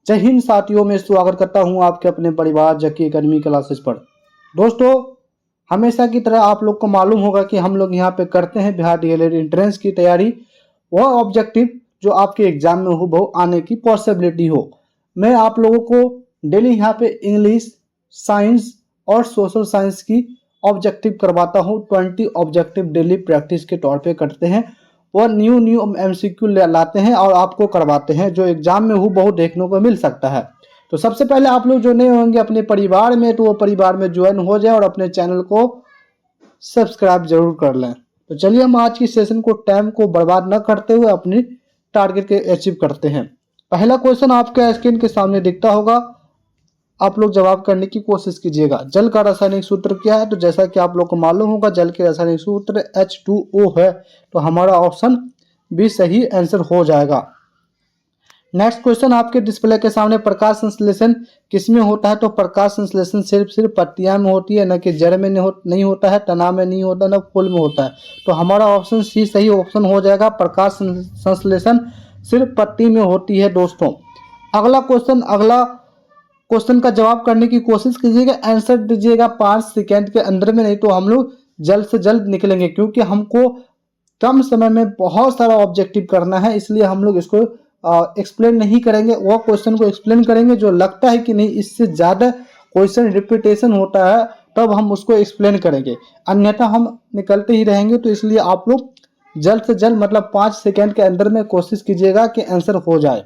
जय हिंद साथियों, मैं स्वागत करता हूं आपके अपने परिवार जकी एकेडमी क्लासेस पर। दोस्तों, हमेशा की तरह आप लोग को मालूम होगा कि हम लोग यहां पे करते हैं बिहार डीएलएड एंट्रेंस की तैयारी। वह ऑब्जेक्टिव जो आपके एग्जाम में हो वो आने की पॉसिबिलिटी हो। मैं आप लोगों को डेली यहाँ पे इंग्लिश, साइंस और सोशल साइंस की ऑब्जेक्टिव करवाता हूँ। 20 ऑब्जेक्टिव डेली प्रैक्टिस के तौर पे करते हैं और न्यू एमसीक्यू लाते हैं और आपको करवाते हैं जो एग्जाम में हूबहू देखने को मिल सकता है। तो सबसे पहले आप लोग जो नए होंगे अपने परिवार में, तो वो परिवार में ज्वाइन हो जाए और अपने चैनल को सब्सक्राइब जरूर कर लें। तो चलिए हम आज की सेशन को टाइम को बर्बाद न करते हुए अपनी टारगेट के अचीव करते हैं। पहला क्वेश्चन आपके स्क्रीन के सामने दिखता होगा, आप लोग जवाब करने की कोशिश कीजिएगा। जल का रासायनिक सूत्र क्या है? तो जैसा कि आप लोग को मालूम होगा, जल के रासायनिक सूत्र H2O है। तो हमारा ऑप्शन बी सही आंसर हो जाएगा। नेक्स्ट क्वेश्चन आपके डिस्प्ले के सामने, प्रकाश संश्लेषण किसमें होता है? तो प्रकाश संश्लेषण सिर्फ पत्तियां में होती है, न कि जड़ में नहीं होता है, तना में नहीं होता, न फूल में होता है। तो हमारा ऑप्शन सी सही ऑप्शन हो जाएगा। प्रकाश संश्लेषण सिर्फ पत्ती में होती है। दोस्तों, अगला क्वेश्चन का जवाब करने की कोशिश कीजिएगा, आंसर दीजिएगा 5 सेकेंड के अंदर में, नहीं तो हम लोग जल्द से जल्द निकलेंगे, क्योंकि हमको कम समय में बहुत सारा ऑब्जेक्टिव करना है। इसलिए हम लोग इसको एक्सप्लेन नहीं करेंगे, वो क्वेश्चन को एक्सप्लेन करेंगे जो लगता है कि नहीं इससे ज़्यादा क्वेश्चन रिपीटेशन होता है तब हम उसको एक्सप्लेन करेंगे, अन्यथा हम निकलते ही रहेंगे। तो इसलिए आप लोग जल्द से जल्द मतलब 5 सेकेंड के अंदर में कोशिश कीजिएगा कि आंसर हो जाए।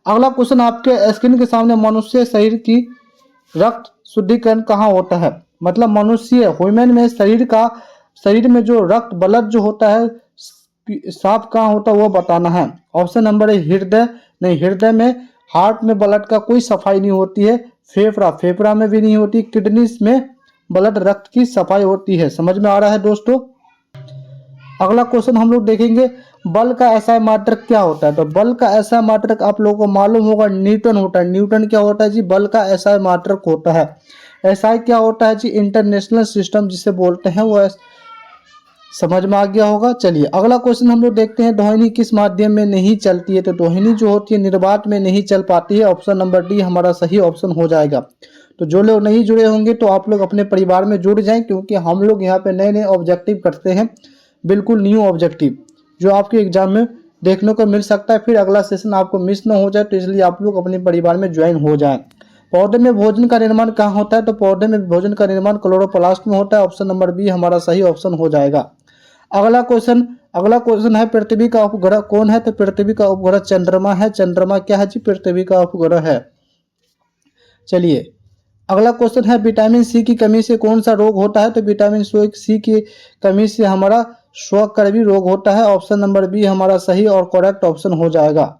अगला क्वेश्चन आपके स्क्रीन के सामने, मनुष्य शरीर की रक्त शुद्धिकरण कहाँ होता है? मतलब मनुष्य ह्यूमन में शरीर में जो रक्त ब्लड जो होता है साफ कहाँ होता है वो बताना है। ऑप्शन नंबर ए हृदय, नहीं हृदय में, हार्ट में ब्लड का कोई सफाई नहीं होती है, फेफड़ा में भी नहीं होती, किडनी में ब्लड रक्त की सफाई होती है। समझ में आ रहा है दोस्तों? अगला क्वेश्चन हम लोग देखेंगे, बल का एसआई मात्रक क्या होता है? तो बल का एसआई मात्रक आप लोगों को मालूम होगा न्यूटन होता है। न्यूटन क्या होता है जी? बल का एसआई मात्रक होता है। एसआई क्या होता है जी? इंटरनेशनल सिस्टम जिसे बोलते हैं, वो समझ में आ गया होगा। चलिए अगला क्वेश्चन हम लोग देखते हैं, ध्वनि किस माध्यम में नहीं चलती है? तो ध्वनि जो होती है निर्वात में नहीं चल पाती है। ऑप्शन नंबर डी हमारा सही ऑप्शन हो जाएगा। तो जो लोग नहीं जुड़े होंगे तो आप लोग अपने परिवार में जुड़ जाएं, क्योंकि हम लोग यहाँ पे नए नए ऑब्जेक्टिव करते हैं, बिल्कुल न्यू ऑब्जेक्टिव जो आपके एग्जाम में देखने को मिल सकता है। फिर अगला सेशन आपको मिस ना हो जाए, तो इसलिए आप लोग अपने परिवार में ज्वाइन हो जाएं। पौधे में भोजन का निर्माण कहाँ होता है? तो पौधे में भोजन का निर्माण क्लोरोप्लास्ट में होता है। ऑप्शन नंबर बी हमारा सही ऑप्शन हो जाएगा। अगला क्वेश्चन है, पृथ्वी का उपग्रह कौन है? तो पृथ्वी का उपग्रह चंद्रमा है। चंद्रमा क्या है जी? पृथ्वी का उपग्रह है। चलिए अगला क्वेश्चन है, विटामिन सी की कमी से कौन सा रोग होता है? तो विटामिन सी की कमी से हमारा श्वकर्वी रोग होता है। ऑप्शन नंबर बी हमारा सही और करेक्ट ऑप्शन हो जाएगा।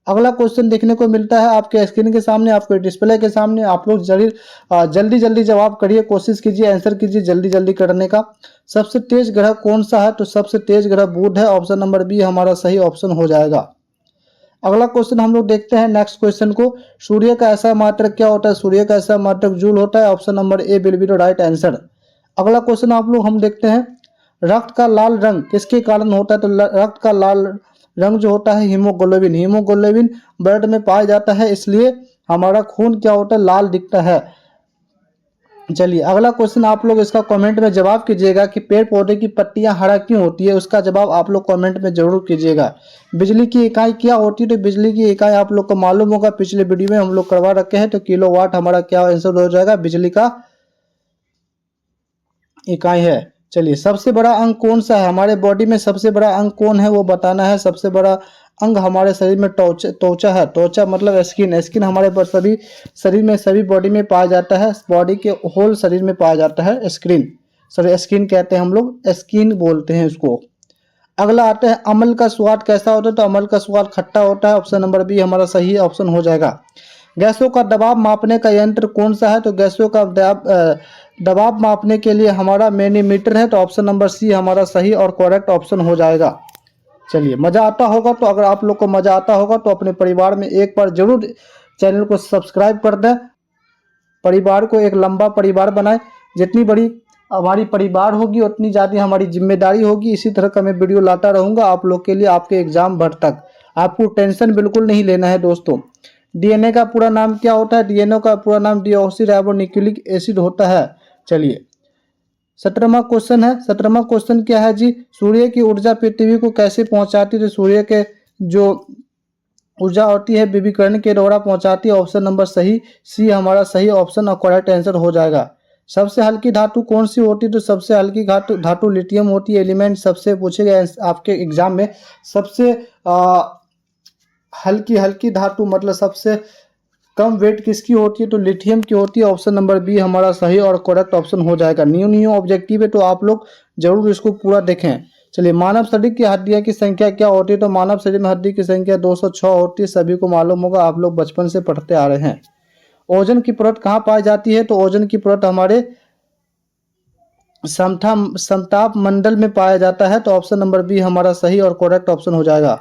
अगला क्वेश्चन देखने को मिलता है आपके स्क्रीन के सामने, आपके डिस्प्ले के सामने। आप लोग जल्दी जवाब करिए, कोशिश कीजिए, आंसर कीजिए जल्दी करने का। सबसे तेज ग्रह कौन सा है? तो सबसे तेज ग्रह बुध है। ऑप्शन नंबर बी हमारा सही ऑप्शन हो जाएगा। अगला क्वेश्चन हम लोग देखते हैं नेक्स्ट क्वेश्चन को, सूर्य का ऐसा मात्रक क्या होता है? सूर्य का ऐसा मात्रक जूल होता है। Option number A will be the right answer. अगला क्वेश्चन आप लोग हम देखते हैं, रक्त का लाल रंग किसके कारण होता है? तो रक्त का लाल रंग जो होता है हीमोग्लोबिन ब्लड में पाया जाता है, इसलिए हमारा खून क्या होता है? लाल दिखता है। चलिए अगला क्वेश्चन आप लोग इसका कमेंट में जवाब कीजिएगा कि पेड़ पौधे की पत्तियां हरा क्यों होती है? उसका जवाब आप लोग कमेंट में जरूर कीजिएगा। बिजली की इकाई क्या होती है? तो बिजली की इकाई आप लोग को मालूम होगा, पिछले वीडियो में हम लोग करवा रखे हैं। तो किलोवाट हमारा क्या आंसर हो जाएगा? बिजली का इकाई है। चलिए सबसे बड़ा अंग कौन सा है? हमारे बॉडी में सबसे बड़ा अंग कौन है वो बताना है। सबसे बड़ा अंग हमारे शरीर में त्वचा है। त्वचा मतलब स्किन हमारे पर सभी शरीर में सभी बॉडी में पाया जाता है। बॉडी के होल शरीर में पाया जाता है स्किन कहते हैं हम लोग, स्किन बोलते हैं उसको। अगला आता है, अम्ल का स्वाद कैसा होता है? तो अम्ल का स्वाद खट्टा होता है। ऑप्शन नंबर बी हमारा सही ऑप्शन हो जाएगा। गैसों का दबाव मापने का यंत्र कौन सा है? तो गैसों का दबाव मापने के लिए हमारा मैनीमीटर है। तो ऑप्शन नंबर सी हमारा सही और करेक्ट ऑप्शन हो जाएगा। चलिए मज़ा आता होगा, तो अगर आप लोग को मज़ा आता होगा तो अपने परिवार में एक बार जरूर चैनल को सब्सक्राइब कर दें। परिवार को एक लंबा परिवार बनाए, जितनी बड़ी हमारी परिवार होगी उतनी ज़्यादा हमारी जिम्मेदारी होगी। इसी तरह का मैं वीडियो लाता रहूँगा आप लोग के लिए, आपके एग्जाम भर तक। आपको टेंशन बिल्कुल नहीं लेना है दोस्तों, डीएनए का पूरा नाम क्या होता है? डीएनए का पूरा नाम डीऑक्सीराइबोन्यूक्लिक एसिड होता है। चलिए 17वां क्वेश्चन है। 17वां क्वेश्चन क्या है जी? सूर्य की ऊर्जा पृथ्वी को कैसे पहुंचाती है? तो सूर्य के जो ऊर्जा होती है विकिरण के द्वारा पहुंचाती है। ऑप्शन नंबर सही सी हमारा सही ऑप्शन और करेक्ट आंसर हो जाएगा। सबसे हल्की धातु कौन सी होती है? तो सबसे हल्की धातु लिथियम होती है। एलिमेंट सबसे पूछे गए आपके एग्जाम में, सबसे हल्की धातु मतलब सबसे कम वेट किसकी होती है? तो लिथियम की होती है। ऑप्शन नंबर बी हमारा सही और करेक्ट ऑप्शन हो जाएगा। न्यू ऑब्जेक्टिव है तो आप लोग जरूर इसको पूरा देखें। चलिए मानव शरीर की हड्डियों की संख्या क्या होती है? तो मानव शरीर में हड्डी की संख्या 206 होती है। सभी को मालूम होगा, आप लोग बचपन से पढ़ते आ रहे हैं। ओजोन की परत कहाँ पाई जाती है? तो ओजोन की परत हमारे समताप मंडल में पाया जाता है। तो ऑप्शन नंबर बी हमारा सही और करेक्ट ऑप्शन हो जाएगा।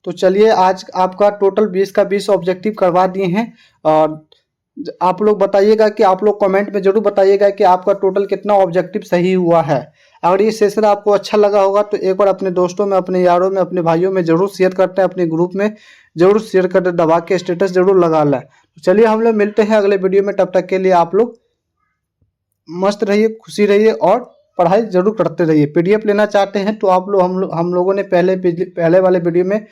तो चलिए आज आपका टोटल 20 का 20 ऑब्जेक्टिव करवा दिए हैं। और आप लोग बताइएगा कि आप लोग कमेंट में जरूर बताइएगा कि आपका टोटल कितना ऑब्जेक्टिव सही हुआ है। अगर ये सेशन आपको अच्छा लगा होगा तो एक बार अपने दोस्तों में, अपने यारों में, अपने भाइयों में जरूर शेयर करते हैं, अपने ग्रुप में जरूर शेयर करते, दबा के स्टेटस जरूर लगा लें। तो चलिए हम लोग मिलते हैं अगले वीडियो में। तब तक के लिए आप लोग मस्त रहिए, खुशी रहिए और पढ़ाई जरूर करते रहिए। पीडीएफ लेना चाहते हैं तो आप लोग हम लोगों ने पहले वाले वीडियो में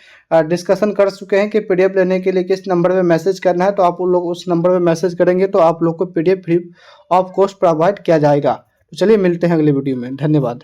डिस्कशन कर चुके हैं कि पीडीएफ लेने के लिए किस नंबर पे मैसेज करना है। तो आप लोग उस नंबर पे मैसेज करेंगे तो आप लोग को PDF free of cost provide किया जाएगा। तो चलिए मिलते हैं अगले वीडियो में। धन्यवाद।